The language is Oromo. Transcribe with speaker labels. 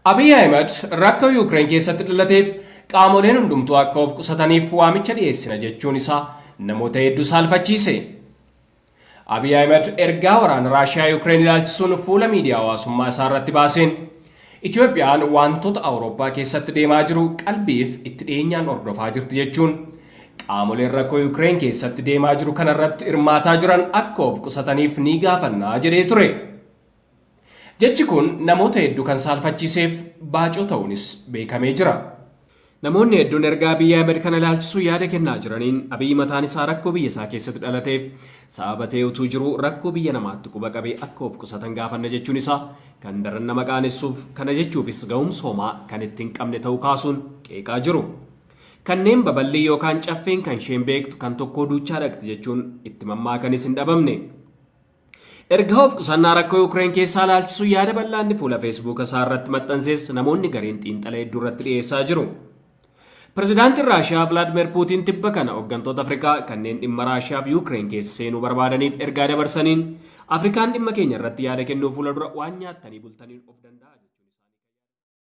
Speaker 1: Abiy Ahmed rakkoo Yuukireen keessatti dhalateef qaamoleen hundumtuu akka of qusataniif waamicha dhiyeessina jechuun isaa namoota hedduu saalfachiise. Abiy Ahmed ergaa waraana Raashiyaa Yuukireen ilaalchisuun fuula miidiyaa hawaasummaa isaa irratti baaseen Itoophiyaan wantoota Awurooppaa keessatti deemaa jiru qalbiif itti dhiyeenyaan hordofaa jirti jechuun qaamoleen rakkoo Yuukireen keessatti deemaa jiru kanarratti hirmaataa jiran akka of qusataniif ni gaafannaa jedhee ture. Jechi kun namoota hedduu kan saalfachiiseef baacoo ta'uunis beekamee jira. Namoonni hedduun ergaa Abiy Ahmed kana ilaalchisuu yaada kennaa jiraniin Abiy mataan isaa rakkoo biyya isaa keessatti dhalateef sababa ta'ee utuu jiru rakkoo biyya namaatti quba qabee akka of qusatan gaafanna jechuun isaa kan daran nama qaanessuuf kana jechuufis ga'umsa homaa kan ittiin qabne ta'uu kaasuun qeeqaa jiru. Kanneen babal'ii yookaan caffeen kan isheen beektu kan tokkoo duuchaa dhaqxi jechuun itti mammaakanis hin dhabamne. Ergaa of qusannaa rakkoo Yuukireen keessaa ilaalchisuu yaada bal'aanni fuula Feesbuuk isaa irratti maxxansees namoonni gariin xiinxala hedduu irratti dhiyeessaa jiru. Pireezidaantiin Raashiyaa Vladimir Puutiin tibba kana hooggantoota Afrikaa kanneen dhimma Raashiyaa fi Yuukireen keessa seenuu barbaadaniif ergaa dabarsaniin Afrikaan dhimma keenya irratti yaada kennuu fuula dura waan nyaattanii bultaniin of danda'a.